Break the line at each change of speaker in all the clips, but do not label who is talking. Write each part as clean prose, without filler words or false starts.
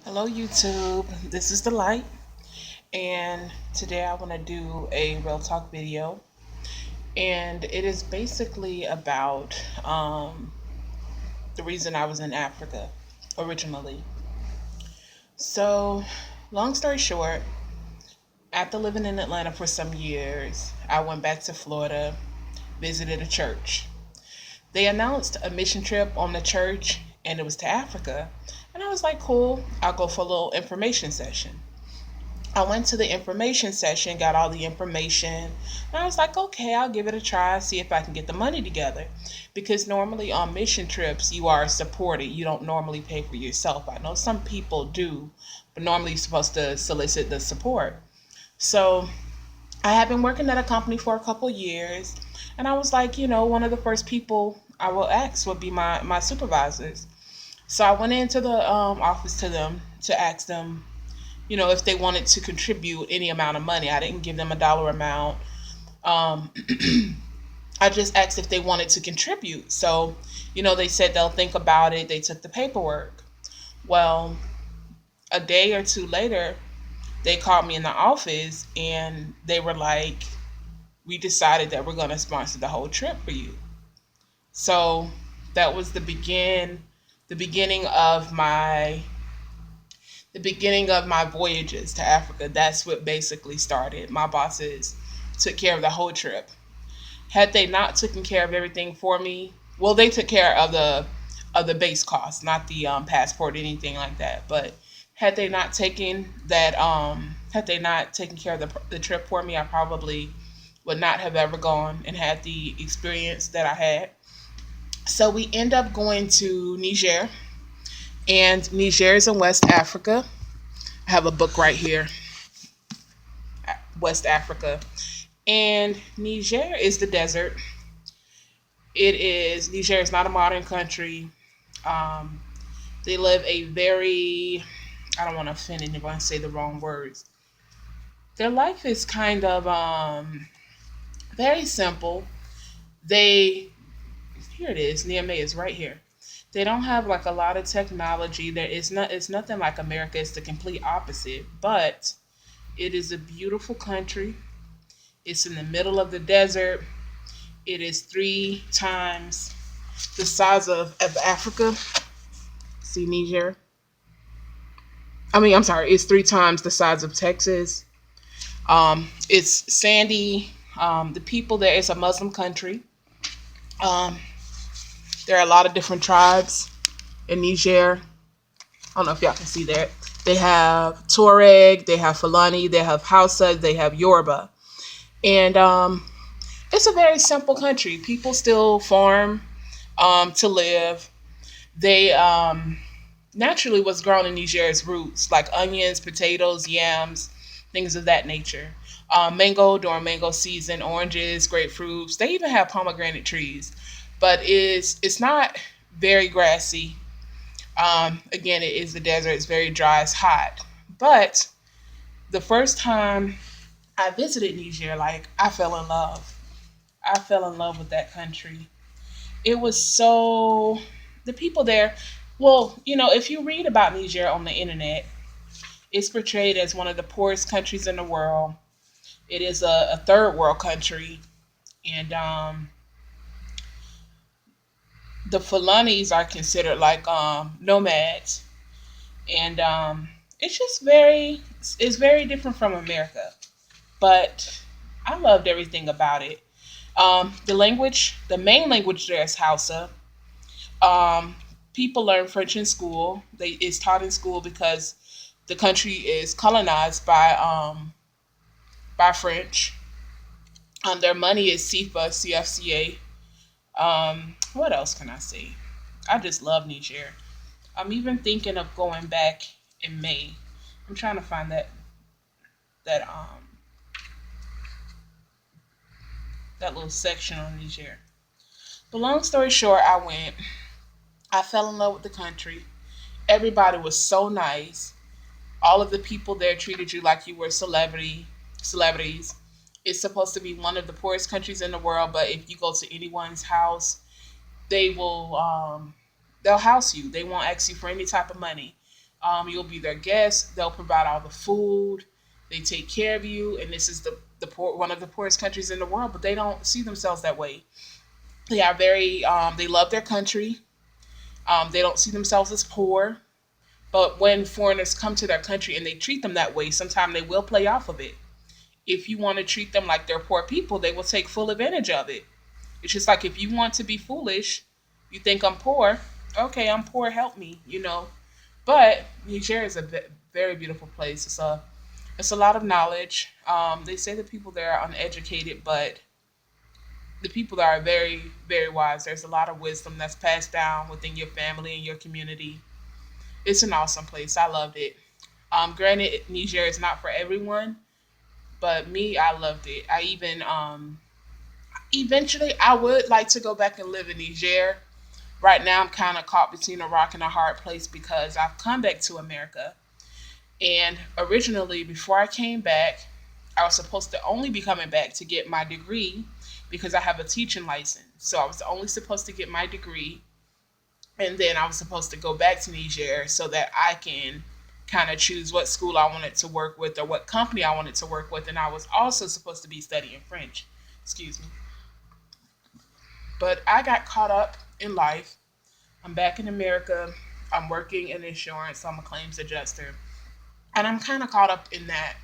Hello, YouTube. This is the light, and today I want to do a real talk video. And it is basically about the reason I was in Africa originally. So, long story short, after living in Atlanta for some years, I went back to Florida, visited a church. They announced a mission trip on the church, and it was to Africa. And I was like, cool, I'll go for a little information session. I went to the information session, got all the information, and I was like, okay, I'll give it a try, see if I can get the money together. Because normally on mission trips, you are supported. You don't normally pay for yourself. I know some people do, but normally you're supposed to solicit the support. So I had been working at a company for a couple years, and I was like, one of the first people I will ask would be my supervisors. So I went into the office to them to ask them if they wanted to contribute any amount of money. I didn't give them a dollar amount. Um, I just asked if they wanted to contribute. So, they said they'll think about it. They took the paperwork. Well, a day or two later, they called me in the office and they were like, we decided that we're going to sponsor the whole trip for you. So that was the beginning of my voyages to Africa. That's what basically started. My bosses took care of the whole trip. Had they not taken care of everything for me, well, they took care of the base cost, not the passport or anything like that. But had they not taken care of the trip for me, I probably would not have ever gone and had the experience that I had. So we end up going to Niger, and Niger is in West Africa. I have a book right here, West Africa. And Niger is the desert. Niger is not a modern country. Um, they live a very, I don't want to offend anyone and say the wrong words. Their life is kind of very simple. They, here it is, Niamey is right here. They don't have like a lot of technology. It's nothing like America. It's the complete opposite. But it is a beautiful country. It's in the middle of the desert. It is three times the size of Africa. See Niger. I'm sorry, it's three times the size of Texas. It's sandy. The people there, it's a Muslim country. Um, there are a lot of different tribes in Niger. I don't know if y'all can see that. They have Tuareg, they have Fulani, they have Hausa, they have Yoruba. And it's a very simple country. People still farm to live. They naturally what's grown in Niger is roots like onions, potatoes, yams, things of that nature. Mango during mango season, oranges, grapefruits. They even have pomegranate trees, but it's not very grassy. Again, it is the desert. It's very dry. It's hot. But the first time I visited Niger, like I fell in love. I fell in love with that country. It was so the people there. Well, if you read about Niger on the internet, it's portrayed as one of the poorest countries in the world. It is a third world country, and the Fulanis are considered like nomads, and it's very different from America. But I loved everything about it. The main language there is Hausa. Um, People learn French in school. It's taught in school because the country is colonized by French. Their money is CFA, CFCA. What else can I say? I just love Niger. I'm even thinking of going back in May. I'm trying to find that that little section on Niger. But long story short, I went. I fell in love with the country. Everybody was so nice. All of the people there treated you like you were celebrities. It's supposed to be one of the poorest countries in the world, but if you go to anyone's house, they will they'll house you. They won't ask you for any type of money. You'll be their guest. They'll provide all the food. They take care of you, and this is the poor, one of the poorest countries in the world. But they don't see themselves that way. They are very. They love their country. They don't see themselves as poor. But when foreigners come to their country and they treat them that way, sometimes they will play off of it. If you want to treat them like they're poor people, they will take full advantage of it. It's just like if you want to be foolish, you think I'm poor. Okay, I'm poor. Help me. But Niger is a very beautiful place. It's a lot of knowledge. They say the people there are uneducated, but the people there are very very wise. There's a lot of wisdom that's passed down within your family and your community. It's an awesome place. I loved it. Granted, Niger is not for everyone, but me, I loved it. I even eventually I would like to go back and live in Niger. Right now, I'm kind of caught between a rock and a hard place because I've come back to America. And originally, before I came back, I was supposed to only be coming back to get my degree because I have a teaching license. So I was only supposed to get my degree, and then I was supposed to go back to Niger so that I can kind of choose what school I wanted to work with or what company I wanted to work with. And I was also supposed to be studying French. Excuse me. But I got caught up in life. I'm back in America. I'm working in insurance. So I'm a claims adjuster. And I'm kind of caught up in that.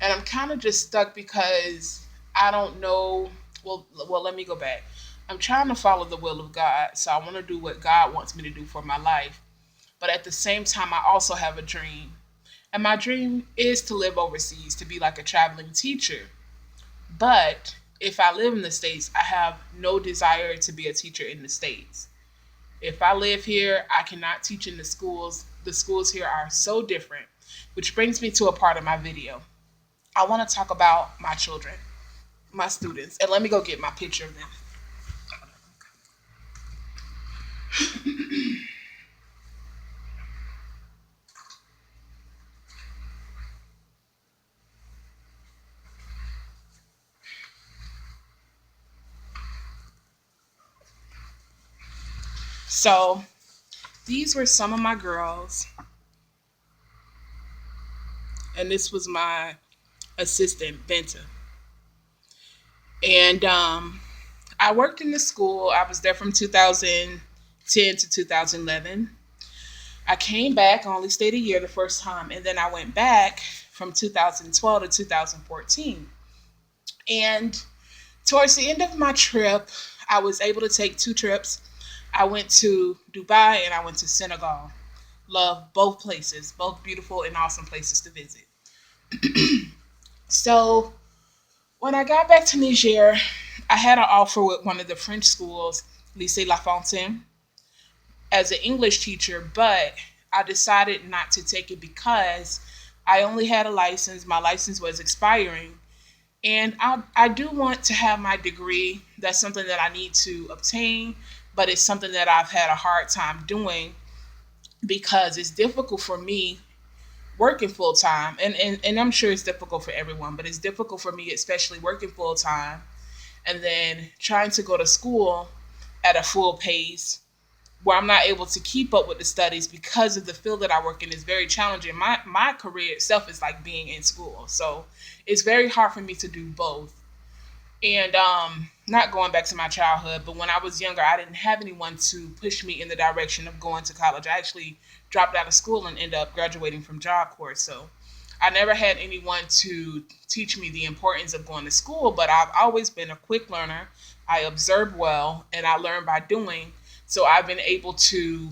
And I'm kind of just stuck because I don't know. Well, let me go back. I'm trying to follow the will of God. So I want to do what God wants me to do for my life. But at the same time, I also have a dream. And my dream is to live overseas, to be like a traveling teacher. But if I live in the States, I have no desire to be a teacher in the States. If I live here, I cannot teach in the schools. The schools here are so different, which brings me to a part of my video. I want to talk about my children, my students, and let me go get my picture of them. So these were some of my girls, and this was my assistant, Benta. And I worked in the school. I was there from 2010 to 2011. I came back, I only stayed a year the first time, and then I went back from 2012 to 2014. And towards the end of my trip, I was able to take two trips. I went to Dubai and I went to Senegal. Love both places, both beautiful and awesome places to visit. So when I got back to Niger, I had an offer with one of the French schools, Lycée La Fontaine, as an English teacher, but I decided not to take it because I only had a license. My license was expiring. And I do want to have my degree. That's something that I need to obtain, but it's something that I've had a hard time doing because it's difficult for me working full time. And I'm sure it's difficult for everyone, but it's difficult for me, especially working full time and then trying to go to school at a full pace where I'm not able to keep up with the studies because of the field that I work in is very challenging. My career itself is like being in school. So it's very hard for me to do both. And not going back to my childhood, but when I was younger, I didn't have anyone to push me in the direction of going to college. I actually dropped out of school and ended up graduating from Job Corps. So I never had anyone to teach me the importance of going to school, but I've always been a quick learner. I observe well and I learn by doing. So I've been able to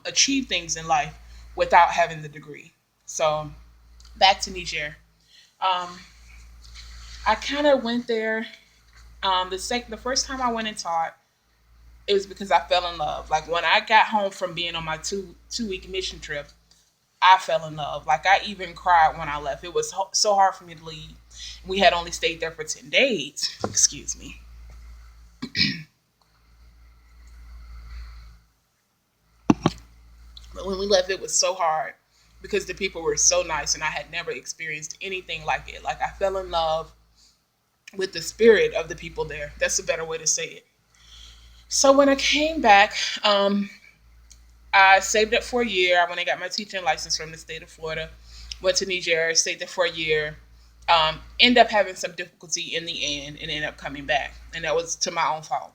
achieve things in life without having the degree. So back to Niger. Um, I kind of went there. The first time I went and taught, it was because I fell in love. Like when I got home from being on my two week mission trip, I fell in love. Like I even cried when I left. It was so hard for me to leave. We had only stayed there for 10 days. Excuse me. But when we left, it was so hard because the people were so nice, and I had never experienced anything like it. Like I fell in love with the spirit of the people there. That's a better way to say it. So when I came back, um, I saved up for a year. I went and got my teaching license from the state of Florida. Went to Niger, stayed there for a year. End up having some difficulty in the end and ended up coming back. And that was to my own fault.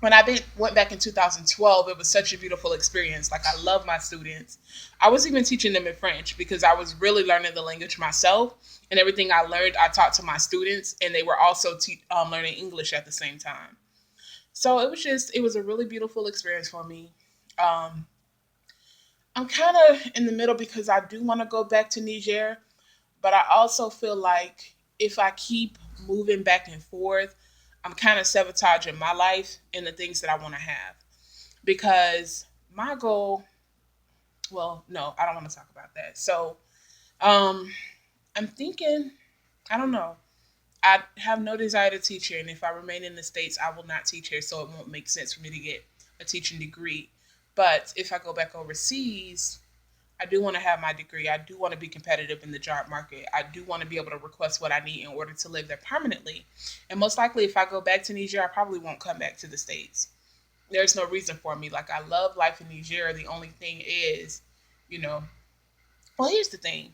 When went back in 2012, it was such a beautiful experience. Like, I love my students. I was even teaching them in French because I was really learning the language myself, and everything I learned I taught to my students, and they were also learning English at the same time. So it was a really beautiful experience for me. Um, I'm kind of in the middle because I do want to go back to Niger, but I also feel like if I keep moving back and forth, I'm kind of sabotaging my life and the things that I want to have. Because my goal, well, no, I don't want to talk about that. So, um, I'm thinking, I don't know. I have no desire to teach here, and if I remain in the States, I will not teach here, so it won't make sense for me to get a teaching degree. But if I go back overseas, I do want to have my degree. I do want to be competitive in the job market. I do want to be able to request what I need in order to live there permanently. And most likely, if I go back to Niger, I probably won't come back to the States. There's no reason for me. Like, I love life in Niger. The only thing is, you know, well, here's the thing.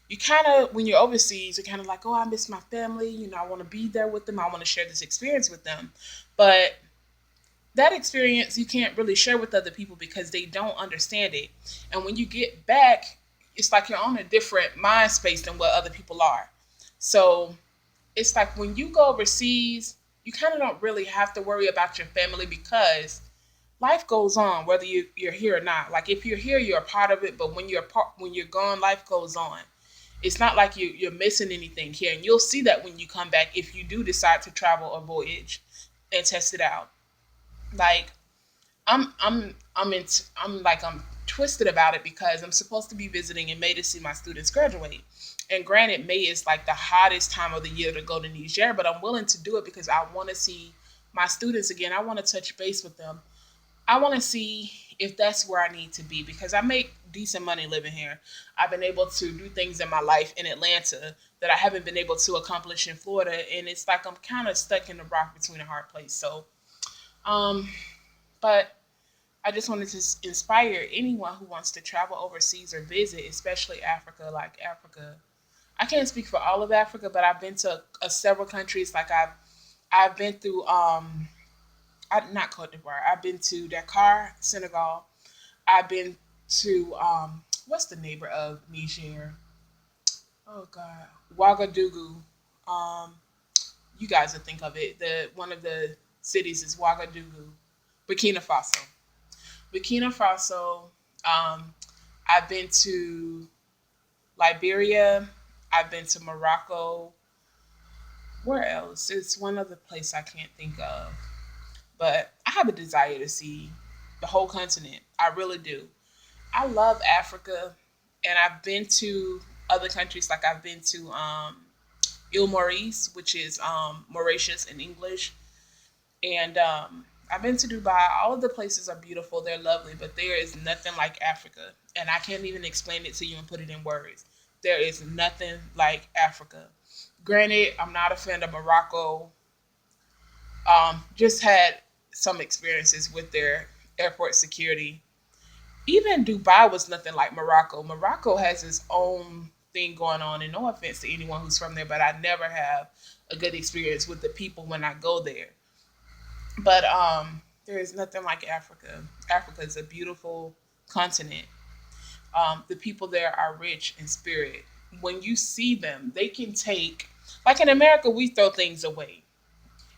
You kind of, when you're overseas, you're kind of like, oh, I miss my family. I want to be there with them. I want to share this experience with them. But that experience you can't really share with other people because they don't understand it. And when you get back, it's like you're on a different mind space than what other people are. So it's like when you go overseas, you kind of don't really have to worry about your family because life goes on whether you're here or not. Like, if you're here, you're a part of it, but when you're gone, life goes on. It's not like you're missing anything here, and you'll see that when you come back if you do decide to travel or voyage and test it out. Like, I'm twisted about it because I'm supposed to be visiting in May to see my students graduate. And granted, May is like the hottest time of the year to go to Niger, but I'm willing to do it because I want to see my students again. I want to touch base with them. I want to see if that's where I need to be because I make decent money living here. I've been able to do things in my life in Atlanta that I haven't been able to accomplish in Florida, and it's like I'm kind of stuck in the rock between a hard place. So, um, but I just wanted to inspire anyone who wants to travel overseas or visit, especially Africa. Like, Africa, I can't speak for all of Africa, but I've been to several countries. Like, I've been through not Cote d'Ivoire. I've been to Dakar, Senegal. I've been to what's the neighbor of Niger? Oh God, Ouagadougou. Um, you guys will think of it. The one of the cities is Ouagadougou, Burkina Faso. Burkina Faso. Um, I've been to Liberia. I've been to Morocco. Where else? It's one other place I can't think of. But I have a desire to see the whole continent. I really do. I love Africa, and I've been to other countries. Like, I've been to Ile Maurice, which is Mauritius in English, and I've been to Dubai. All of the places are beautiful. They're lovely, but there is nothing like Africa, and I can't even explain it to you and put it in words. There is nothing like Africa. Granted, I'm not a fan of Morocco. Just had some experiences with their airport security. Even Dubai was nothing like Morocco. Morocco has its own thing going on, and no offense to anyone who's from there, but I never have a good experience with the people when I go there. But there is nothing like Africa. Africa is a beautiful continent. The people there are rich in spirit. When you see them, they can take, like in America, we throw things away.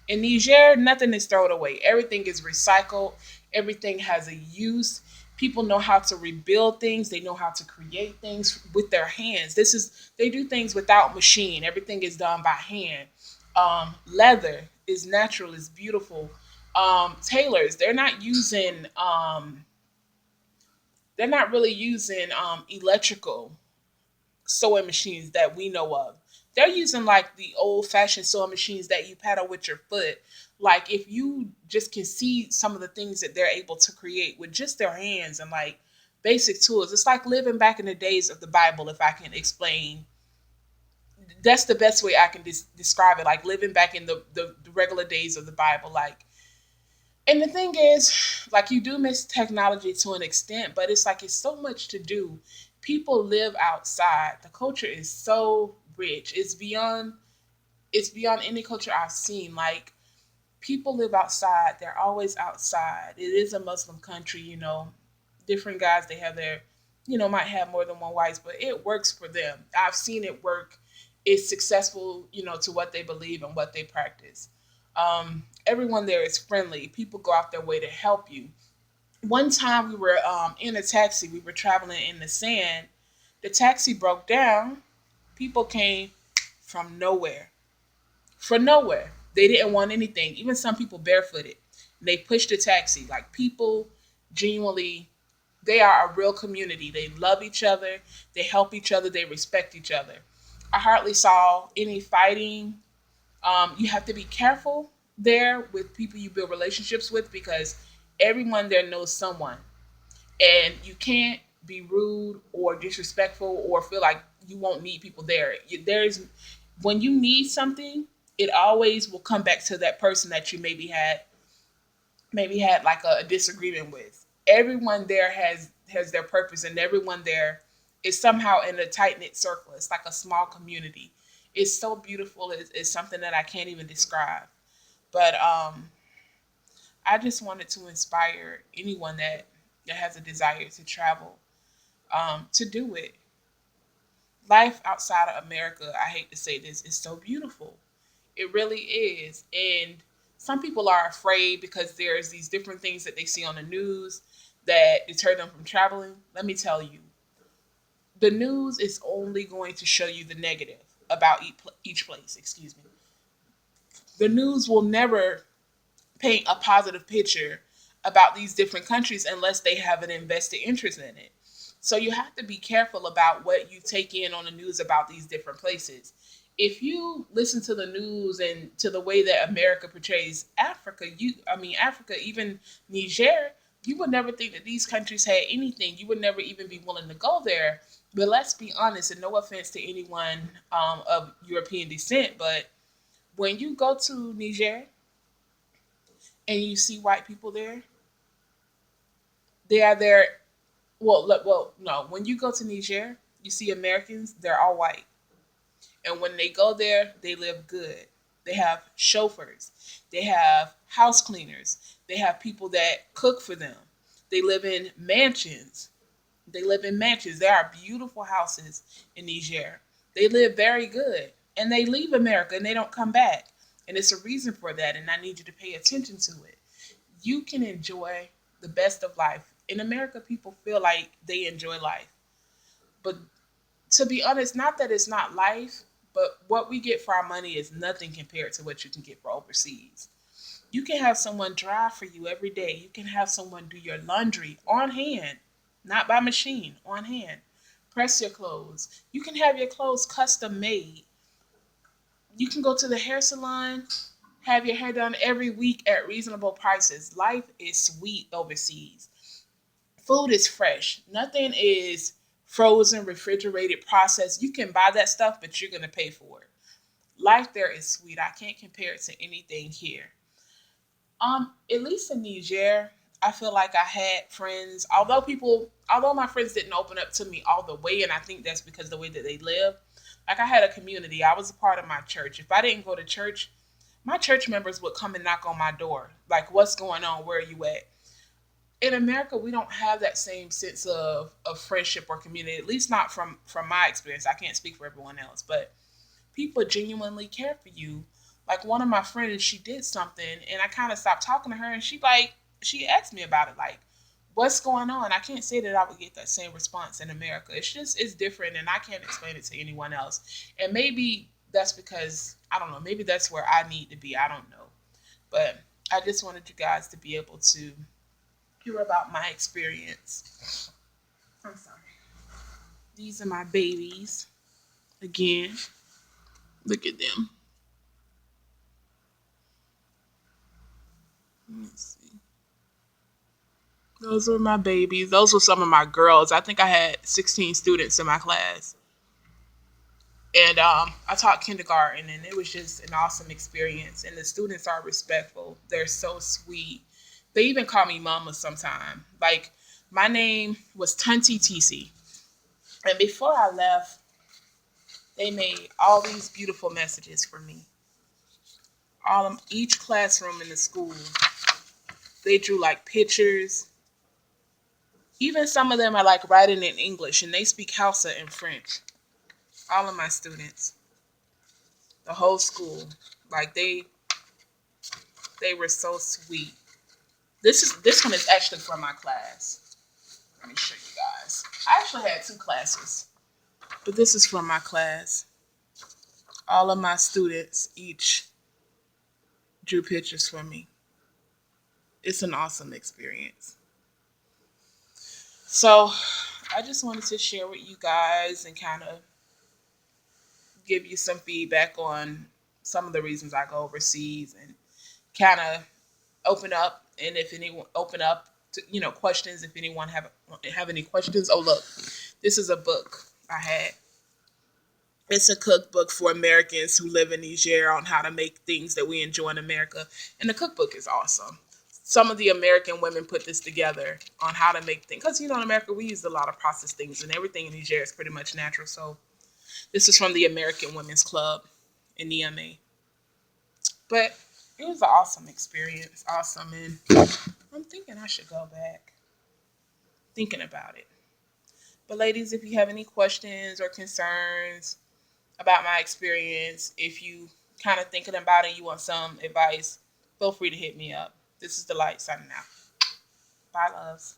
In Niger, nothing is thrown away. Everything is recycled. Everything has a use. People know how to rebuild things. They know how to create things with their hands. They do things without machine. Everything is done by hand. Leather is natural. Is beautiful. Tailors, they're not really using electrical sewing machines that we know of. They're using like the old fashioned sewing machines that you paddle with your foot. Like, if you just can see some of the things that they're able to create with just their hands and like basic tools, it's like living back in the days of the Bible. If I can explain, that's the best way I can describe it. Like living back in the regular days of the Bible. Like, And the thing is, like, you do miss technology to an extent, but it's like it's so much to do. People live outside. The culture is so rich. It's beyond any culture I've seen. Like, people live outside. They're always outside. It is a Muslim country, different guys, they have their, might have more than one wife, but it works for them. I've seen it work. It's successful, to what they believe and what they practice. Everyone there is friendly. People go out their way to help you. One time we were in a taxi, we were traveling in the sand. The taxi broke down. People came from nowhere. From nowhere. They didn't want anything. Even some people barefooted. They pushed the taxi. Like, people genuinely, they are a real community. They love each other. They help each other. They respect each other. I hardly saw any fighting. You have to be careful there with people you build relationships with, because everyone there knows someone, and you can't be rude or disrespectful or feel like you won't need people there. There's when you need something, it always will come back to that person that you maybe had like a disagreement with. Everyone there has their purpose, and everyone there is somehow in a tight knit circle. It's like a small community. It's so beautiful. It's something that I can't even describe. But I just wanted to inspire anyone that has a desire to travel, to do it. Life outside of America, I hate to say this, is so beautiful. It really is. And some people are afraid because there's these different things that they see on the news that deter them from traveling. Let me tell you, the news is only going to show you the negative about each place. Excuse me. The news will never paint a positive picture about these different countries unless they have an invested interest in it. So you have to be careful about what you take in on the news about these different places. If you listen to the news and to the way that America portrays Africa, Africa, even Niger, you would never think that these countries had anything. You would never even be willing to go there. But let's be honest, and no offense to anyone of European descent, but when you go to Niger and you see white people there, they are there. Well, no. When you go to Niger, you see Americans. They're all white, and when they go there, they live good. They have chauffeurs. They have house cleaners. They have people that cook for them. They live in mansions. They live in mansions. There are beautiful houses in Niger. They live very good, and they leave America and they don't come back. And it's a reason for that. And I need you to pay attention to it. You can enjoy the best of life. In America, people feel like they enjoy life. But to be honest, not that it's not life, but what we get for our money is nothing compared to what you can get for overseas. You can have someone drive for you every day. You can have someone do your laundry on hand, not by machine, on hand. Press your clothes. You can have your clothes custom made. You can go to the hair salon, have your hair done every week at reasonable prices. Life is sweet overseas. Food is fresh. Nothing is frozen, refrigerated, processed. You can buy that stuff, but you're going to pay for it. Life there is sweet. I can't compare it to anything here. At least in Niger, I feel like I had friends. Although my friends didn't open up to me all the way, and I think that's because the way that they live. Like, I had a community. I was a part of my church. If I didn't go to church, my church members would come and knock on my door. Like, what's going on? Where are you at? In America, we don't have that same sense of friendship or community. At least not from my experience. I can't speak for everyone else, but people genuinely care for you. Like, one of my friends, she did something, and I kind of stopped talking to her, and she asked me about it, like, what's going on. I can't say that I would get that same response in America. It's different, and I can't explain it to anyone else. And maybe that's because I don't know. Maybe that's where I need to be. I don't know, but I just wanted you guys to be able to hear about my experience. I'm sorry. These are my babies. Again, look at them. Let's see. Those were my babies. Those were some of my girls. I think I had 16 students in my class. And I taught kindergarten, and it was just an awesome experience. And the students are respectful. They're so sweet. They even call me mama sometime. Like my name was Tunti TC. And before I left, they made all these beautiful messages for me. All of each classroom in the school, they drew like pictures. Even some of them are like writing in English, and they speak Hausa and French. All of my students, the whole school, like they were so sweet. This one is actually from my class. Let me show you guys. I actually had two classes, but this is from my class. All of my students each drew pictures for me. It's an awesome experience. So I just wanted to share with you guys and kind of give you some feedback on some of the reasons I go overseas and kind of open up. And if anyone open up to questions, if anyone have any questions. Oh look, this is a book I had. It's a cookbook for Americans who live in Niger on how to make things that we enjoy in America. And the cookbook is awesome. Some of the American women put this together on how to make things. Because, in America, we use a lot of processed things, and everything in Niger is pretty much natural. So this is from the American Women's Club in Niamey. But it was an awesome experience. Awesome. And I'm thinking I should go back. Thinking about it. But ladies, if you have any questions or concerns about my experience, if you kind of thinking about it, you want some advice, feel free to hit me up. This is the light signing out. Bye, loves.